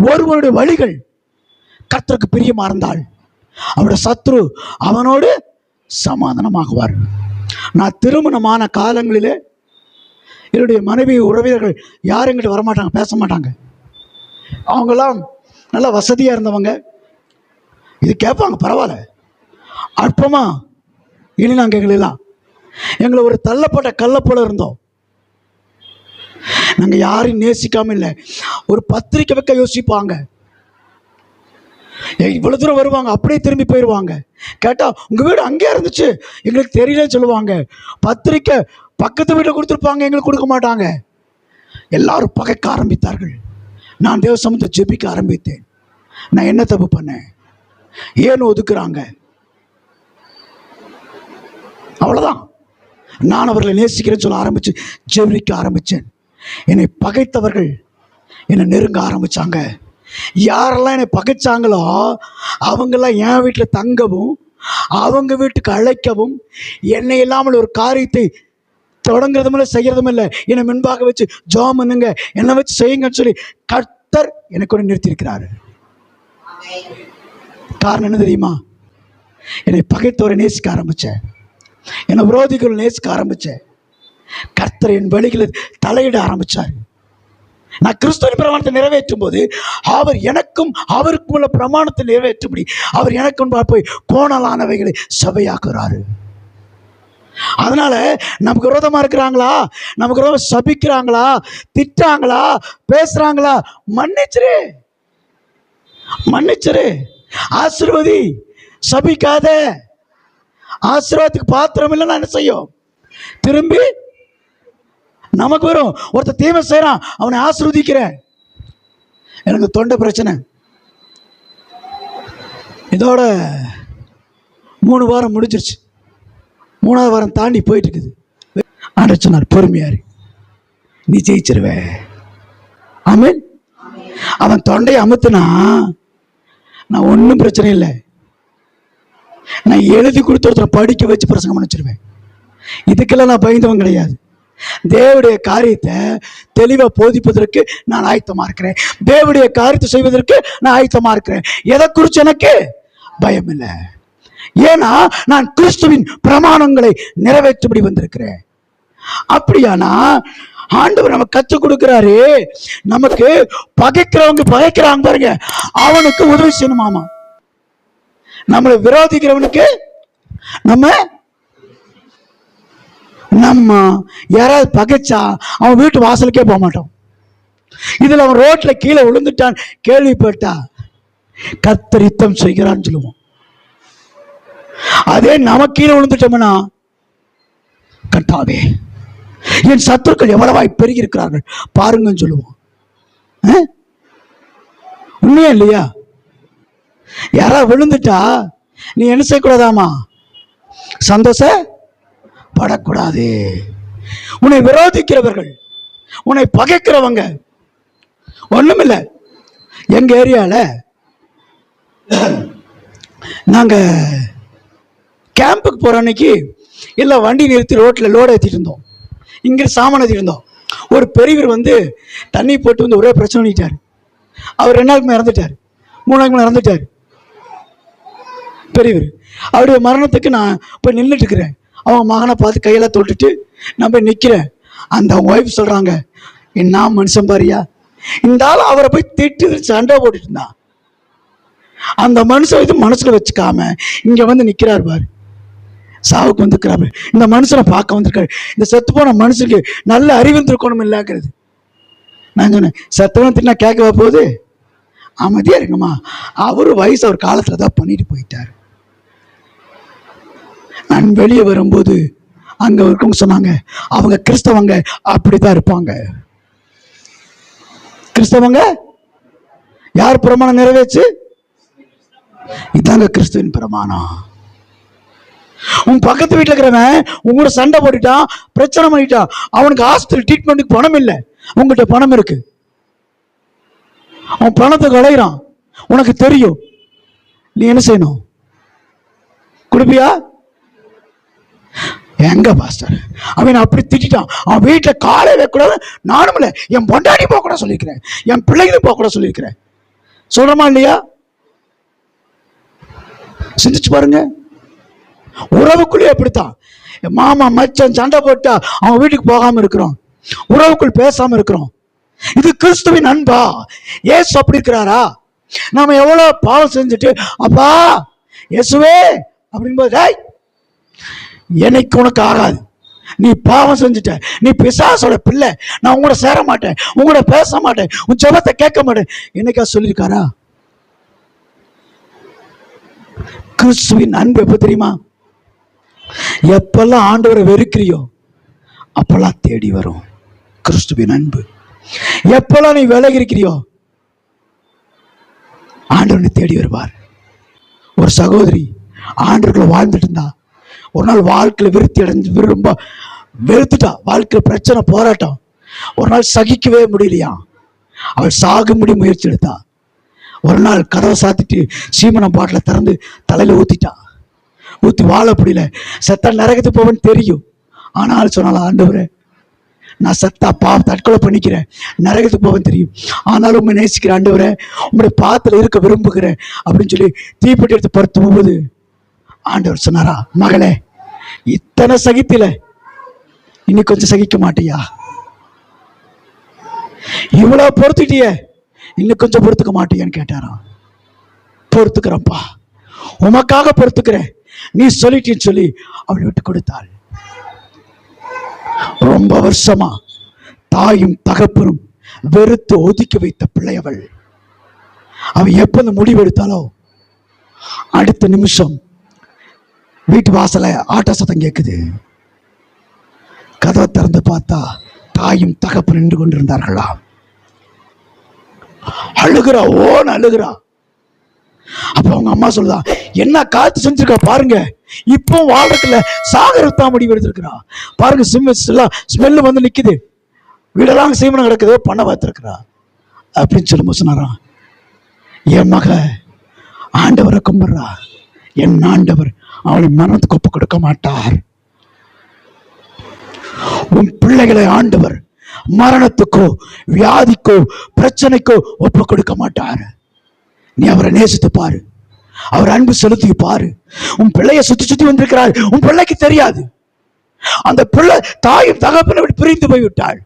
ஒருவனுடைய வழிகள் கர்த்தருக்கு பிரியமா இருந்தால் அவருடைய சத்ரு அவனோடு சமாதானமாகுவார். நான் திருமணமான காலங்களிலே என்னுடைய மனைவி உறவினர்கள் யாரும் எங்கிட்ட வரமாட்டாங்க, பேச மாட்டாங்க. அவங்கெல்லாம் நல்லா வசதியாக இருந்தவங்க. இது கேட்பாங்க, பரவாயில்ல, அற்பமா இனினாங்க. எங்களை ஒரு தள்ளப்பட்ட கல்லை போல இருந்தோம். நாங்கள் யாரையும் நேசிக்காம இல்லை. ஒரு பத்திரிக்கை வைக்க யோசிப்பாங்க, இவ்வளவு தூரம் வருவாங்க, அப்படியே திரும்பி போயிடுவாங்க. கேட்டா உங்க வீடு அங்கே இருந்துச்சு, எங்களுக்கு தெரியலன்னு சொல்லுவாங்க. பத்திரிக்கை பக்கத்து வீட்டில் கொடுத்துருப்பாங்க, எங்களுக்கு கொடுக்க மாட்டாங்க. எல்லாரும் பகைக்க ஆரம்பித்தார்கள். நான் தேவ சமூகத்தை ஜெபிக்க ஆரம்பித்தேன். நான் என்ன தப்பு பண்ணேன், ஏன்னு ஒதுக்குறாங்க, அவ்வளவுதான். நான் அவர்களை நேசிக்கிறேன்னு சொல்ல ஆரம்பிச்சு ஜெபிக்க ஆரம்பிச்சேன். என்னை பகைத்தவர்கள் என்னை நெருங்க ஆரம்பிச்சாங்க. யாரெல்லாம் என்னை பகைச்சாங்களோ அவங்கெல்லாம் என் வீட்டில் தங்கவும் அவங்க வீட்டுக்கு அழைக்கவும், என்னை இல்லாமல் ஒரு காரியத்தை தொடங்குறதும் இல்லை செய்யறதும் இல்லை. என்னை முன்பாக வச்சு ஜெபம் பண்ணுங்க, என்னை வச்சு செய்யுங்கன்னு சொல்லி கர்த்தர் எனக்கு ஒன்று நிறுத்தியிருக்கிறாரு. காரணம் என்ன தெரியுமா? என்னை பகைத்தவரை நேசிக்க ஆரம்பிச்சேன், என்னை விரோதிகள் நேசிக்க ஆரம்பிச்சேன். கர்த்தர் என் வழிகளை தலையிட ஆரம்பிச்சார். நான் கிறிஸ்துவின் பிரமாணத்தை நிறைவேற்றும் போது அவர் எனக்கும் அவருக்கும் உள்ள பிரமாணத்தை நிறைவேற்றும்படி அவர் எனக்கும் போய் கோணலானவைகளை சபையாக்குறாரு. அதனால நமக்கு விரோதமா இருக்கிறாங்களா, நமக்கு விரோதம் சபிக்கிறாங்களா, திட்டாங்களா, பேசுறாங்களா, மன்னிச்சிரு, மன்னிச்சிரு, ஆசீர்வதி, சபிக்காத. ஆசீர்வாதத்துக்கு பாத்திரம் இல்லைன்னா என்ன செய்யும்? திரும்பி நமக்கு வரும். ஒருத்தர் தீமை செய்யறான், அவனை ஆசீர்வதிக்கிறேன். எனக்கு தொண்டை பிரச்சனை, இதோட 3 வாரம் முடிஞ்சிருச்சு. 3ஆவது வாரம் தாண்டி போயிட்டு இருக்குது. ஆண்டவர் சொன்னார், பொறுமையாரு, நீ ஜெயிச்சிருவே. ஆமென். அவன் தொண்டையை அமுத்துனா நான் ஒன்றும் பிரச்சனை இல்லை. நான் எழுதி கொடுத்து ஒருத்தரை படிக்க வச்சு பிரசங்கம் பண்ணிச்சிருவேன். இதுக்கெல்லாம் நான் பயந்தவன் கிடையாது. தேவனுடைய காரியத்தை தெளிவாக போதிப்பதற்கு நான் ஆயத்தமா இருக்கிறேன். தேவனுடைய காரியத்தை செய்வதற்கு நான் ஆயத்தமா இருக்கிறேன். எதை குறித்து எனக்கு பயம் இல்லை. ஏன்னா நான் கிறிஸ்துவின் பிரமாணங்களை நிறைவேற்றபடி வந்திருக்கிறேன். அப்படியானா ஆண்டவர் நமக்கு கற்றுக் கொடுக்கிறாரு, நமக்கு பகைக்கிறாங்க பாருங்க, அவனுக்கு உதவி செய்யணுமாமா. நம்மளை விரோதிக்கிறவனுக்கு நம்ம யாராவது பகைச்சா அவன் வீட்டு வாசலுக்கே போக மாட்டோம். இதுல அவன் ரோட்ல கீழே விழுந்துட்டான் கேள்விப்பட்டா கர்த்தர் யுத்தம் செய்கிறான்னு சொல்லுவோம். அதே நம்ம கீழே விழுந்துட்டோம்னா, கர்த்தாவே என் சத்துருக்கள் எவ்வளவாய் பெருகி இருக்கிறார்கள் பாருங்கன்னு சொல்லுவோம். உண்மையா இல்லையா? யாராவது விழுந்துட்டா நீ என்ன செய்யக்கூடாதாமா? சந்தோஷப்படக்கூடாது. உன்னை விரோதிக்கிறவர்கள், உன்னை பகைக்கிறவங்க ஒண்ணுமில்லை. எங்க ஏரியால நாங்க கேம்புக்கு போற அன்னைக்கு எல்லாம் வண்டி நிறுத்தி ரோட்ல லோடு ஏற்றிட்டு இருந்தோம். இங்க சாமான் ஏற்றிட்டு இருந்தோம். ஒரு பெரியவர் வந்து தண்ணி போட்டு வந்து ஒரே பிரச்சனை பண்ணிட்டாரு. அவர் 2 நாளுக்கு இறந்துட்டார், 3 நாளுக்கு இறந்துட்டார் பெரியவர். அவருடைய மரணத்துக்கு நான் போய் நின்றுட்டு இருக்கிறேன். அவங்க மகனை பார்த்து கையெல்லாம் தொட்டுட்டு நான் போய் நிற்கிறேன். அந்த ஒய்ஃப் சொல்றாங்க, என்ன மனுஷன் பாரியா, இந்த ஆள் அவரை போய் திட்டு சண்டை போட்டுட்டு இருந்தான். அந்த மனுஷன் இது மனசுல வச்சுக்காம இங்க வந்து நிக்கிறார் பாரு, சாவுக்கு வந்துக்கிறாரு. இந்த மனுஷனை பார்க்க வந்திருக்காரு. இந்த செத்து போன மனுஷனுக்கு நல்ல அறிவிந்திருக்கணும் இல்லாங்கிறது. நான் சொன்னேன், செத்தவன் தின்னா கேட்கவா போகுது, அமைதியா இருக்குமா, அவரு வயசு அவர் காலத்துல தான் பண்ணிட்டு போயிட்டார். நான் வெளியே வரும்போது அங்க இருக்கவங்க சொன்னாங்க, அவங்க கிறிஸ்தவங்க அப்படித்தான் இருப்பாங்க. கிறிஸ்தவங்க யார் பிரமாணம் நிறைவேச்சு? இதாங்க கிறிஸ்துவின் பிரமாணம். உன் பக்கத்து வீட்டுல இருக்கிறவன் உங்களோட சண்டை போட்டுட்டான், பிரச்சனை பண்ணிட்டான், அவனுக்கு ஹாஸ்பிட்டல் ட்ரீட்மெண்ட்டுக்கு பணம் இல்லை, உங்கள்கிட்ட பணம் இருக்கு. அவன் பணத்தை களையிறான், உனக்கு தெரியும். நீ என்ன செய்யணும்? கொடுப்பியா? எங்க பாஸ்டர் அவன் அப்படி திட்டான். அவன் வீட்டுல காலை வைக்கூடாது, நானும் இல்லை, என் பொண்டாடி போக கூட சொல்லியிருக்கிறேன், என் பிள்ளைகளும் போக கூட சொல்லியிருக்கிறேன். சொல்றமா இல்லையா? சிந்திச்சு பாருங்க. உறவுக்குள்ளே அப்படித்தான். மாமா மச்சான் சண்டை போட்டா அவன் வீட்டுக்கு போகாம இருக்கிறோம், உறவுக்குள் பேசாம இருக்கிறோம். இது கிறிஸ்துவின் அன்பா? ஏசு அப்படி இருக்கிறாரா? நாம எவ்வளவு பாவம் செஞ்சுட்டு அப்பா இயேசுவே அப்படின்போது, என்னைக்கு உனக்கு ஆகாது, நீ பாவம் செஞ்சுட்ட, நீ பிசாசோட பிள்ளை, நான் உங்களோட சேர மாட்டேன், உங்களோட பேச மாட்டேன், உன் ஜெபத்தை கேட்க மாட்டேன், என்னைக்கா சொல்லியிருக்காரா? கிறிஸ்துவின் அன்பு எப்ப தெரியுமா? எப்பெல்லாம் ஆண்டவரை வெறுக்கிறியோ அப்பெல்லாம் தேடி வரும் கிறிஸ்துவின் அன்பு. எப்பெல்லாம் நீ விலகி இருக்கிறியோ ஆண்டவனை தேடி வருவார். ஒரு சகோதரி ஆண்டவர்களை வாழ்ந்துட்டு இருந்தா, ஒரு நாள் வாழ்க்கையில விருத்தி அடைஞ்சு ரொம்ப வெறுத்துட்டா. வாழ்க்கையில பிரச்சனை, போராட்டம், ஒரு நாள் சகிக்கவே முடியலையா, அவள் சாகும்படி முயற்சி எடுத்தா. ஒரு நாள் கதவை சாத்திட்டு சீமனம் பாட்டில திறந்து தலையில ஊத்திட்டா. ஊத்தி வாழ முடியல. செத்தா நரகத்துக்கு போவேன்னு தெரியும். ஆனாலும் சொன்னாலும், ஆண்டவரே நான் செத்தா தற்கொலை பண்ணிக்கிறேன், நரகத்துக்கு போவேன்னு தெரியும், ஆனாலும் உண்மை நேசிக்கிறேன் ஆண்டவரே, உங்களுடைய பாத்துல இருக்க விரும்புகிறேன் அப்படின்னு சொல்லி தீப்பெட்டி எடுத்து படுத்து போகுது. ஆண்டவர் சொன்னாரா, மகளே இத்தனை சகித்தில இன்னும் கொஞ்சம் சகிக்க மாட்டியா? இவ்வளவு பொறுத்துட்டிய, இன்னும் கொஞ்சம் பொறுத்துக்க மாட்டியான்னு கேட்டாராம். பொறுத்துக்கிறப்பா, உமக்காக பொறுத்துக்கிறேன், நீ சொல்லிட்டின்னு சொல்லி அவளை விட்டு கொடுத்தாள். ரொம்ப வருஷமா தாயும் தகப்பனும் வெறுத்து ஒதுக்கி வைத்த பிள்ளையவள். அவ எப்ப முடிவெடுத்தாலோ அடுத்த நிமிஷம் வீட்டு வாசல ஆட்ட சத்தம் கேட்குது. கதவை திறந்து பார்த்தா தாயும் தகப்பன் நின்று கொண்டிருந்தார்களா. அழுகிறா, ஓன்னு அழுகிறா. அப்ப அவங்க அம்மா சொல்லுதா, என்ன காத்து செஞ்சிருக்கா பாருங்க, இப்போ வாழ்றதுல சாகரத்தான் முடிவு எடுத்திருக்கிறா பாருங்க, ஸ்மெல்லு வந்து நிக்குது, வீடெல்லாம் சீமனம் கிடக்குதோ பண்ண பார்த்திருக்கிறா அப்படின்னு சொல்லி சொன்னாராம். என் மக ஆண்டவரை கும்பிடுறா, என் ஆண்டவர் அவளை மரணத்துக்கு ஒப்பு கொடுக்க மாட்டார். உன் பிள்ளைகளை ஆண்டவர் மரணத்துக்கோ வியாதிக்கோ பிரச்சனைக்கோ ஒப்பு கொடுக்க மாட்டார். நீ அவரை நேசித்து பாரு, அவர் அன்பு செலுத்தி பாரு. உன் பிள்ளைய சுத்தி சுத்தி வந்திருக்கிறார், உன் பிள்ளைக்கு தெரியாது. அந்த பிள்ளை தாயும் தகப்பனை விட்டு பிரிந்து போய்விட்டாள்.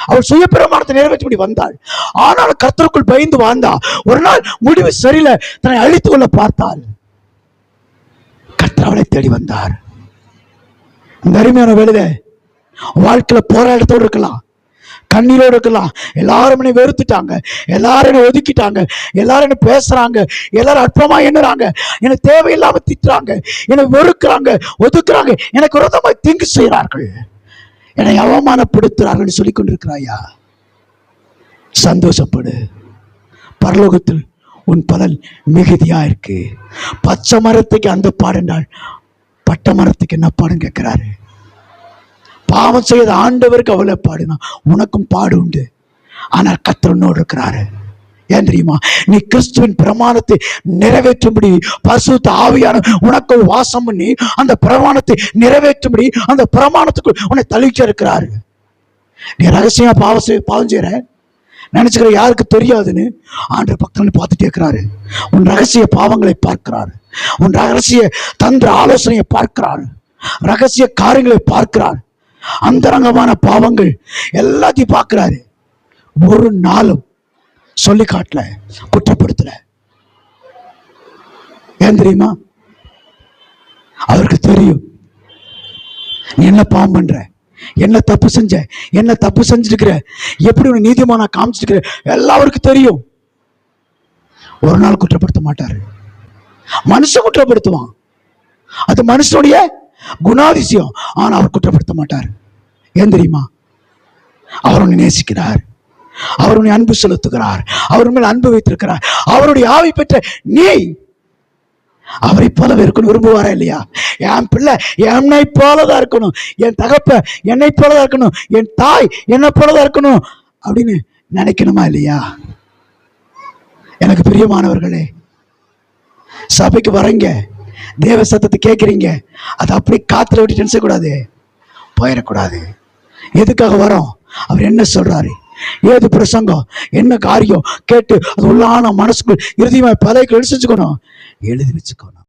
அவள் சுய பிரமாணத்தை நிறைவேற்றி வந்தாள். ஆனால் கர்த்தருக்குள் பயந்து வாழ்ந்தா. ஒரு நாள் முடிவு சரியில்லை, தன்னை அழித்துக் கொள்ள பார்த்தாள். கர்த்தர் அவளை தேடி வந்தார். இந்த அருமையான வேலையில வாழ்க்கையில போராட்டத்தோடு இருக்கலாம், கண்ணீரோடு இருக்கலாம். எல்லாரும் என்னை வெறுத்துட்டாங்க, எல்லாரும் என்னை ஒதுக்கிட்டாங்க, எல்லாரும் என்ன பேசுறாங்க, எல்லாரும் அற்பமா எண்ணுறாங்க, எனக்கு தேவையில்லாம திட்டுறாங்க, என்னை வெறுக்கிறாங்க, ஒதுக்குறாங்க, எனக்கு விரோதமாக தீங்கு செய்கிறார்கள், என்னை அவமானப்படுத்துறார்கள் சொல்லிக் கொண்டிருக்கிறாயா? சந்தோஷப்படு, பரலோகத்தில் உன் பலன் மிகுதியா இருக்கு. பச்சை மரத்துக்கு அந்த பாடுண்டால் பட்ட மரத்துக்கு என்ன பாடுன்னு கேட்கிறாரு. பாவம் செய்த ஆண்டவருக்கு அவ்வளவு பாடுனா உனக்கும் பாடு உண்டு. ஆனால் கர்த்தர் உன்னோடு இருக்கிறாரு. ஏன் தெரியுமா? நீ கிறிஸ்துவின் பிரமாணத்தை நிறைவேற்றும்படி பரிசுத்த ஆவியான உனக்கு வாசம் பண்ணி அந்த பிரமாணத்தை நிறைவேற்றும்படி அந்த பிரமாணத்துக்கு உன்னை தள்ளிச்சு இருக்கிறாரு. நீ ரகசியமா பாவம் செய்யற நினைச்சுக்கிற, யாருக்கு தெரியாதுன்னு ஆண்டவர் பக்கத்துல பார்த்துட்டே இருக்கிறாரு. உன் ரகசிய பாவங்களை பார்க்கிறாரு, உன் ரகசிய தந்திர ஆலோசனையை பார்க்கிறாரு, ரகசிய காரியங்களை பார்க்கிறார், அந்தரங்கமான பாவங்கள் எல்லாத்தையும் பார்க்கிறாரு. ஒரு நாளும் சொல்லி காட்டல, குற்றப்படுத்தல. ஏன் தெரியுமா? அவருக்கு தெரியும் நீ என்ன பாவம் பண்ற, என்ன தப்பு செஞ்ச, என்ன தப்பு செஞ்சிருக்கிற, எப்படி உன்னை நீதிமானா காமிச்சிருக்கிற, எல்லாருக்கும் தெரியும். ஒரு நாள் குற்றப்படுத்த மாட்டாரு. மனுஷன் குற்றப்படுத்துவான், அது மனுஷனுடைய குணாதிசயம். ஆனா அவர் குற்றப்படுத்த மாட்டார். ஏன் தெரியுமா? அவர் உன்னை நேசிக்கிறார், அவர் உன்னை அன்பு செலுத்துகிறார், அவர் மேல் அன்பு வைத்திருக்கிறார். அவருடைய ஆவி பெற்ற நீ அவரை போலவே இருக்கணும் விரும்புவாரா இல்லையா? என் பிள்ளை என்னை போலதான் இருக்கணும், என் தகப்ப என்னை போலதான் இருக்கணும், என் தாய் என்னை போலதான் இருக்கணும் அப்படின்னு நினைக்கணுமா இல்லையா? எனக்கு பிரியமானவர்களே, சபைக்கு வரங்க, தேவ சத்தத்தை கேட்குறீங்க, அதை அப்படி காத்துல விட்டு நினைச்ச கூடாது, போயிடக்கூடாது. எதுக்காக வரோம், அவர் என்ன சொல்றாரு, ஏது பிரசங்கம், என்ன காரியம் கேட்டு அது உள்ளான மனசுக்குள் இறுதியமா பலைக்கு எழுதி வச்சுக்கணும், எழுதி வச்சுக்கணும்.